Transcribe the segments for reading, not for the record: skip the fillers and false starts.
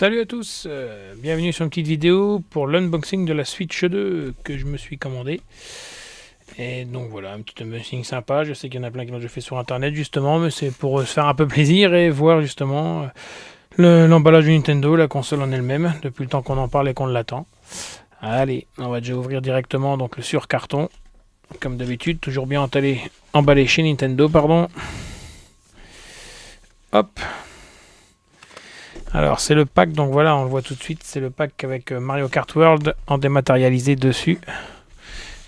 Salut à tous, bienvenue sur une petite vidéo pour l'unboxing de la Switch 2 que je me suis commandé. Et donc voilà, un petit unboxing sympa, je sais qu'il y en a plein qui l'ont déjà fait sur internet justement, mais c'est pour se faire un peu plaisir et voir justement l'emballage du Nintendo, la console en elle-même, depuis le temps qu'on en parle et qu'on l'attend. Allez, on va déjà ouvrir directement donc le sur-carton, comme d'habitude, toujours bien emballé chez Nintendo, pardon. Hop. Alors c'est le pack, donc voilà, on le voit tout de suite, c'est le pack avec Mario Kart World en dématérialisé dessus.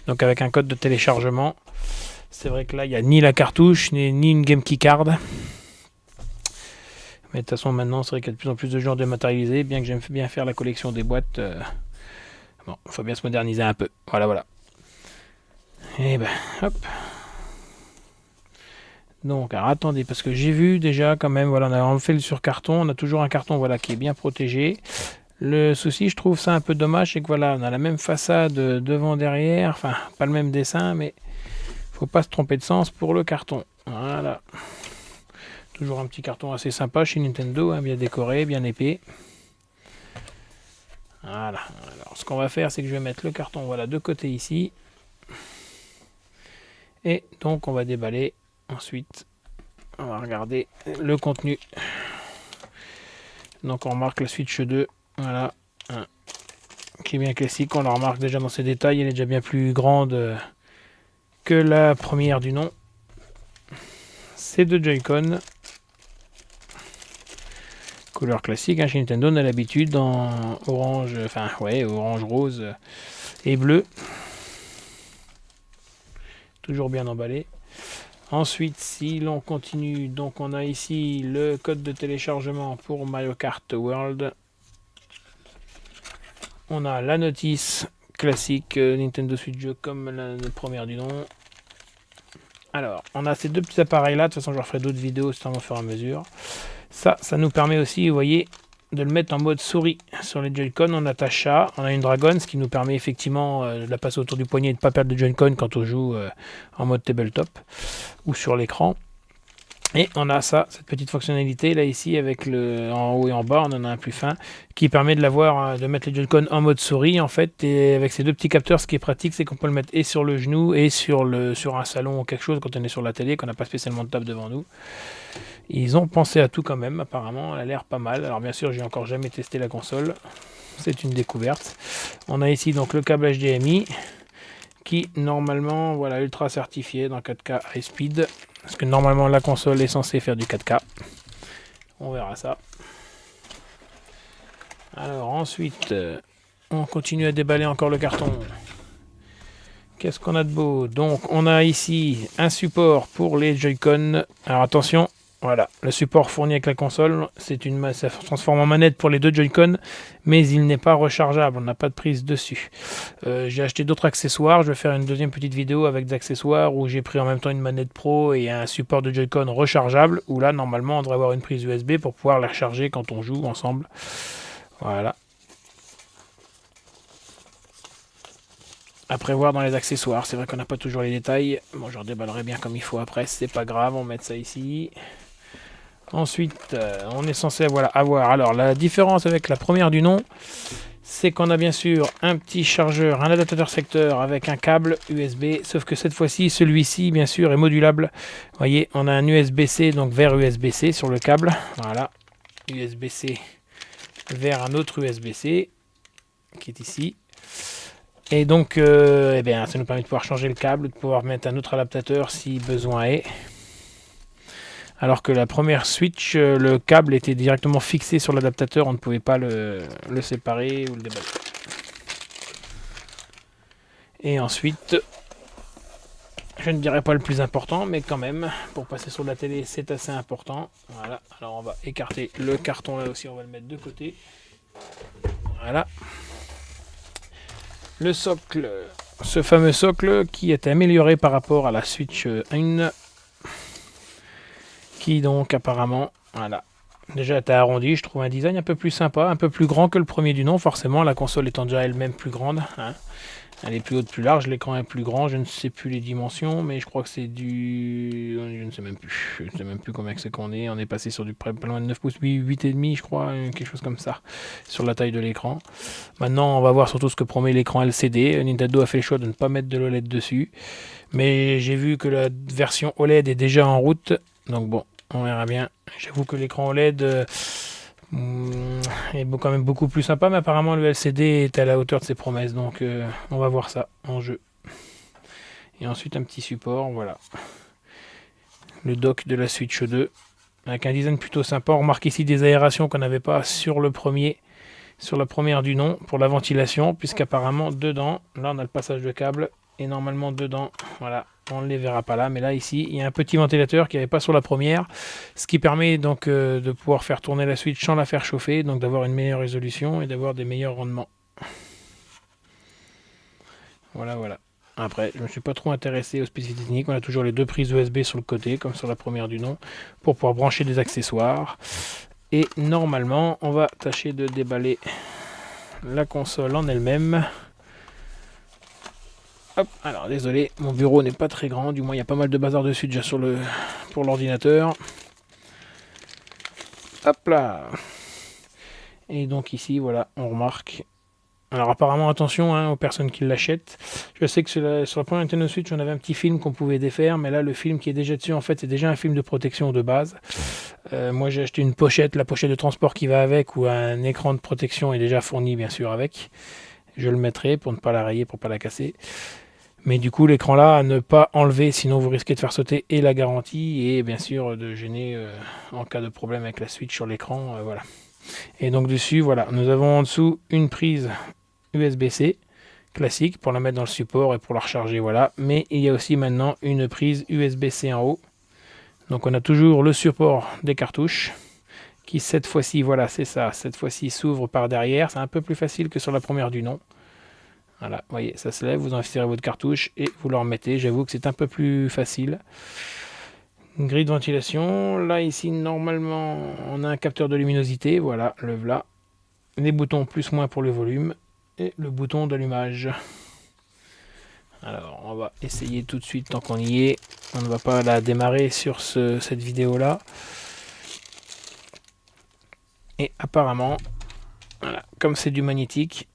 Donc avec un code de téléchargement. C'est vrai que là, il n'y a ni la cartouche, ni une Game Key Card. Mais de toute façon, maintenant, c'est vrai qu'il y a de plus en plus de jeux en dématérialisé. Bien que j'aime bien faire la collection des boîtes, bon, il faut bien se moderniser un peu. Voilà. Et ben, hop. Donc, alors attendez, parce que j'ai vu déjà quand même, voilà, on a fait le sur carton, on a toujours un carton, voilà, qui est bien protégé. Le souci, je trouve ça un peu dommage, c'est que voilà, on a la même façade devant, derrière, enfin, pas le même dessin, mais faut pas se tromper de sens pour le carton. Voilà. Toujours un petit carton assez sympa chez Nintendo, hein, bien décoré, bien épais. Voilà. Alors, ce qu'on va faire, c'est que je vais mettre le carton, voilà, de côté ici. Et donc, on va déballer. Ensuite, on va regarder le contenu. Donc, on remarque la Switch 2, voilà, hein, qui est bien classique. On la remarque déjà dans ses détails. Elle est déjà bien plus grande que la première du nom. C'est deux Joy-Con. Couleur classique, hein, chez Nintendo, on a l'habitude en orange, enfin, ouais, orange, rose et bleu. Toujours bien emballé. Ensuite, si l'on continue, donc on a ici le code de téléchargement pour Mario Kart World. On a la notice classique Nintendo Switch Jeux comme la première du nom. Alors, on a ces deux petits appareils là. De toute façon, je referai d'autres vidéos au fur et à mesure. Ça nous permet aussi, vous voyez, de le mettre en mode souris sur les Joy-Con. On attache ça, on a une Dragon, ce qui nous permet effectivement de la passer autour du poignet et de ne pas perdre de Joy-Con quand on joue en mode tabletop ou sur l'écran. Et on a ça, cette petite fonctionnalité là ici avec le en haut et en bas, on en a un plus fin qui permet de l'avoir, de mettre les Joy-Con en mode souris en fait. Et avec ces deux petits capteurs, ce qui est pratique, c'est qu'on peut le mettre et sur le genou et sur un salon ou quelque chose quand on est sur la télé, qu'on n'a pas spécialement de table devant nous. Ils ont pensé à tout quand même, apparemment, elle a l'air pas mal. Alors bien sûr, j'ai encore jamais testé la console, c'est une découverte. On a ici donc le câble HDMI qui normalement, voilà, ultra certifié dans 4K high speed, parce que normalement la console est censée faire du 4K. On verra ça. Alors ensuite, on continue à déballer encore le carton. Qu'est-ce qu'on a de beau? Donc on a ici un support pour les Joy-Con. Alors attention, voilà, le support fourni avec la console, ça se transforme en manette pour les deux Joy-Con, mais il n'est pas rechargeable, on n'a pas de prise dessus. J'ai acheté d'autres accessoires, je vais faire une deuxième petite vidéo avec des accessoires où j'ai pris en même temps une manette pro et un support de Joy-Con rechargeable, où là, normalement, on devrait avoir une prise USB pour pouvoir la recharger quand on joue ensemble. Voilà. À prévoir dans les accessoires, c'est vrai qu'on n'a pas toujours les détails. Bon, je redéballerai bien comme il faut après, c'est pas grave, on met ça ici. Ensuite, on est censé avoir. Alors, la différence avec la première du nom, c'est qu'on a bien sûr un petit chargeur, un adaptateur secteur avec un câble USB, sauf que cette fois-ci, celui-ci, bien sûr, est modulable. Vous voyez, on a un USB-C, donc vers USB-C sur le câble. Voilà, USB-C vers un autre USB-C qui est ici. Et donc, eh bien, ça nous permet de pouvoir changer le câble, de pouvoir mettre un autre adaptateur si besoin est. Alors que la première Switch, le câble était directement fixé sur l'adaptateur, on ne pouvait pas le séparer ou le déballer. Et ensuite, je ne dirais pas le plus important, mais quand même, pour passer sur la télé, c'est assez important. Voilà, alors on va écarter le carton là aussi, on va le mettre de côté. Voilà. Le socle, ce fameux socle qui est amélioré par rapport à la Switch 1. Qui donc apparemment, voilà, déjà était arrondi, je trouve un design un peu plus sympa, un peu plus grand que le premier du nom, forcément, la console étant déjà elle-même plus grande, hein, Elle est plus haute, plus large, l'écran est plus grand, je ne sais plus les dimensions, mais je crois que c'est du... Je ne sais même plus, je ne sais même plus combien c'est qu'on est. On est passé sur du pas loin de 9 pouces, 8,5 je crois, quelque chose comme ça, sur la taille de l'écran. Maintenant, on va voir surtout ce que promet l'écran LCD. Nintendo a fait le choix de ne pas mettre de l'OLED dessus, mais j'ai vu que la version OLED est déjà en route, donc bon, on verra bien. J'avoue que l'écran OLED... est quand même beaucoup plus sympa, mais apparemment le LCD est à la hauteur de ses promesses, donc on va voir ça en jeu. Et ensuite un petit support, voilà. Le dock de la Switch 2, avec un design plutôt sympa. On remarque ici des aérations qu'on n'avait pas sur le premier, sur la première du nom, pour la ventilation, puisqu'apparemment dedans, là on a le passage de câble, et normalement dedans, voilà, on ne les verra pas là, mais là ici, il y a un petit ventilateur qui n'y avait pas sur la première, ce qui permet donc de pouvoir faire tourner la Switch sans la faire chauffer, donc d'avoir une meilleure résolution et d'avoir des meilleurs rendements. Voilà, voilà. Après, je ne me suis pas trop intéressé aux spécificités techniques. On a toujours les deux prises USB sur le côté, comme sur la première du nom, pour pouvoir brancher des accessoires. Et normalement, on va tâcher de déballer la console en elle-même. Hop, alors désolé, mon bureau n'est pas très grand, du moins il y a pas mal de bazar dessus déjà pour l'ordinateur. Hop là. Et donc ici, voilà, on remarque. Alors apparemment, attention aux personnes qui l'achètent. Je sais que sur la première Nintendo Switch, on avait un petit film qu'on pouvait défaire, mais là, le film qui est déjà dessus, en fait, c'est déjà un film de protection de base. Moi, j'ai acheté une pochette, la pochette de transport qui va avec, où un écran de protection est déjà fourni, bien sûr, avec. Je le mettrai pour ne pas la rayer, pour ne pas la casser. Mais du coup, l'écran là, à ne pas enlever, sinon vous risquez de faire sauter et la garantie et bien sûr de gêner en cas de problème avec la Switch sur l'écran. Voilà. Et donc dessus, voilà, nous avons en dessous une prise USB-C classique pour la mettre dans le support et pour la recharger. Voilà. Mais il y a aussi maintenant une prise USB-C en haut. Donc on a toujours le support des cartouches qui cette fois-ci, voilà, c'est ça, cette fois-ci s'ouvre par derrière. C'est un peu plus facile que sur la première du nom. Voilà, vous voyez, ça se lève, vous insérez votre cartouche et vous le remettez. J'avoue que c'est un peu plus facile. Une grille de ventilation. Là, ici, normalement, on a un capteur de luminosité. Voilà, le voilà. Les boutons plus-moins pour le volume. Et le bouton d'allumage. Alors, on va essayer tout de suite tant qu'on y est. On ne va pas la démarrer sur cette vidéo-là. Et apparemment, voilà, comme c'est du magnétique,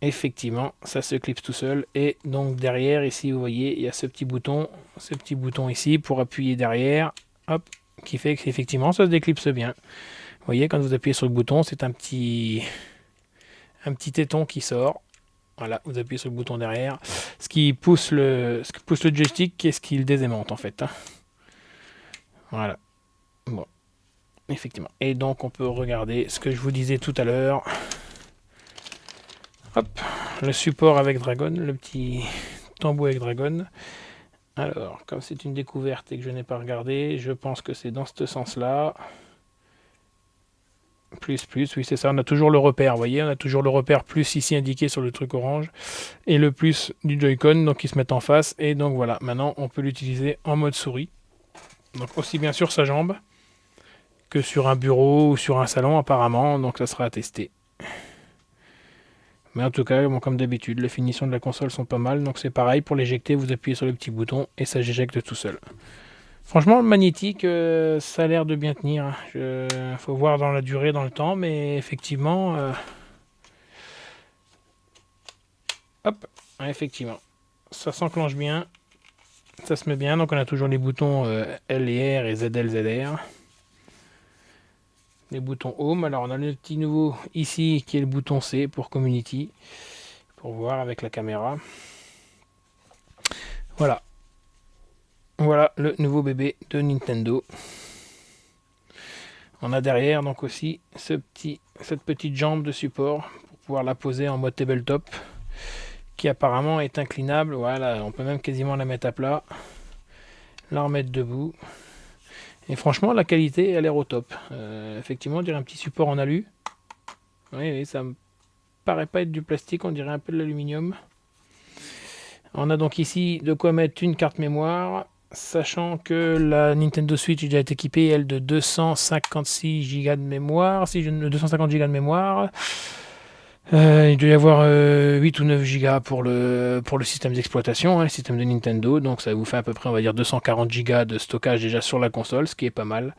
effectivement, ça se clipse tout seul. Et donc derrière, ici, vous voyez, il y a ce petit bouton ici pour appuyer derrière, hop, qui fait qu'effectivement, ça se déclipse bien. Vous voyez, quand vous appuyez sur le bouton, c'est un petit téton qui sort. Voilà, vous appuyez sur le bouton derrière, ce qui pousse le joystick et ce qui le désaimente en fait. Voilà. Bon, effectivement. Et donc on peut regarder ce que je vous disais tout à l'heure. Hop, le support avec Dragon, le petit tambour avec Dragon. Alors, comme c'est une découverte et que je n'ai pas regardé, je pense que c'est dans ce sens-là. Plus, oui c'est ça, on a toujours le repère, vous voyez, on a toujours le repère plus ici indiqué sur le truc orange, et le plus du Joy-Con, donc ils se mettent en face, et donc voilà, maintenant on peut l'utiliser en mode souris. Donc aussi bien sur sa jambe, que sur un bureau ou sur un salon apparemment, donc ça sera à tester. Mais en tout cas, bon, comme d'habitude, les finitions de la console sont pas mal. Donc c'est pareil, pour l'éjecter, vous appuyez sur le petit bouton et ça j'éjecte tout seul. Franchement, le magnétique, ça a l'air de bien tenir. Faut voir dans la durée, dans le temps, mais effectivement... hop, effectivement. Ça s'enclenche bien. Ça se met bien. Donc on a toujours les boutons L et R et ZL, ZR. Les boutons Home. Alors on a le petit nouveau ici qui est le bouton C pour Community, pour voir avec la caméra. Voilà. Voilà le nouveau bébé de Nintendo. On a derrière donc aussi cette petite jambe de support pour pouvoir la poser en mode tabletop, qui apparemment est inclinable. Voilà, on peut même quasiment la mettre à plat, la remettre debout. Et franchement, la qualité, elle a l'air au top. Effectivement, on dirait un petit support en alu. Oui, ça me paraît pas être du plastique, on dirait un peu de l'aluminium. On a donc ici de quoi mettre une carte mémoire, sachant que la Nintendo Switch est déjà équipée, elle, de 256 Go de mémoire, 250 Go de mémoire. Il doit y avoir 8 ou 9 gigas pour le système d'exploitation, hein, le système de Nintendo. Donc ça vous fait à peu près, on va dire, 240 gigas de stockage déjà sur la console, ce qui est pas mal.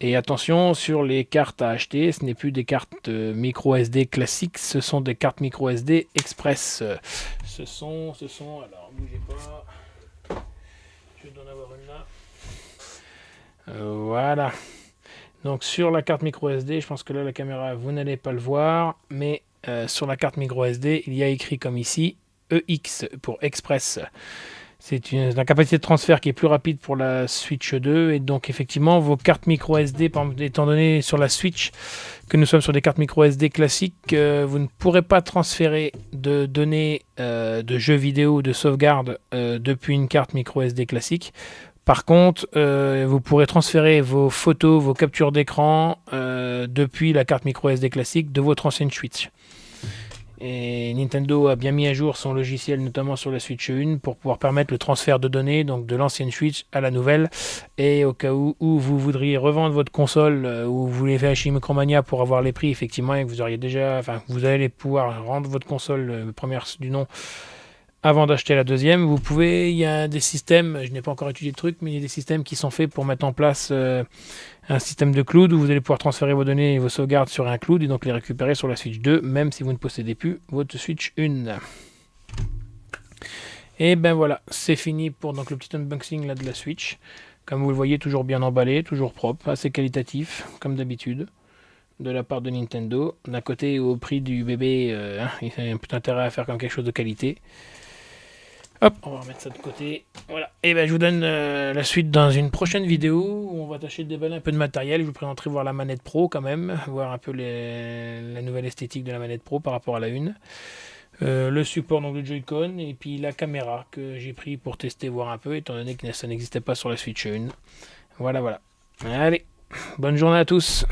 Et attention, sur les cartes à acheter, ce n'est plus des cartes micro SD classiques, ce sont des cartes micro SD express. Alors bougez pas, je dois en avoir une là. Voilà. Donc sur la carte micro SD, je pense que là la caméra, vous n'allez pas le voir, mais sur la carte micro SD, il y a écrit comme ici, EX pour Express. C'est une capacité de transfert qui est plus rapide pour la Switch 2 et donc effectivement vos cartes micro SD, étant donné sur la Switch que nous sommes sur des cartes micro SD classiques, vous ne pourrez pas transférer de données de jeux vidéo de sauvegarde depuis une carte micro SD classique. Par contre, vous pourrez transférer vos photos, vos captures d'écran depuis la carte micro SD classique de votre ancienne Switch. Et Nintendo a bien mis à jour son logiciel, notamment sur la Switch 1, pour pouvoir permettre le transfert de données donc de l'ancienne Switch à la nouvelle. Et au cas où vous voudriez revendre votre console ou vous voulez faire chez Micromania pour avoir les prix, effectivement, et que vous auriez déjà, enfin, vous allez pouvoir rendre votre console première du nom avant d'acheter la deuxième. Vous pouvez, il y a des systèmes, je n'ai pas encore étudié le truc, mais il y a des systèmes qui sont faits pour mettre en place un système de cloud où vous allez pouvoir transférer vos données et vos sauvegardes sur un cloud et donc les récupérer sur la Switch 2, même si vous ne possédez plus votre Switch 1. Et ben voilà, c'est fini pour donc le petit unboxing là de la Switch. Comme vous le voyez, toujours bien emballé, toujours propre, assez qualitatif, comme d'habitude, de la part de Nintendo. D'un côté, au prix du bébé, il y a un peu d'intérêt à faire comme quelque chose de qualité. Hop, on va remettre ça de côté. Voilà. Et ben je vous donne la suite dans une prochaine vidéo où on va tâcher de déballer un peu de matériel. Je vous présenterai voir la manette Pro quand même, voir un peu la nouvelle esthétique de la manette Pro par rapport à la une. Le support donc le Joy-Con et puis la caméra que j'ai pris pour tester, voir un peu, étant donné que ça n'existait pas sur la Switch 1. Voilà, voilà. Allez, bonne journée à tous.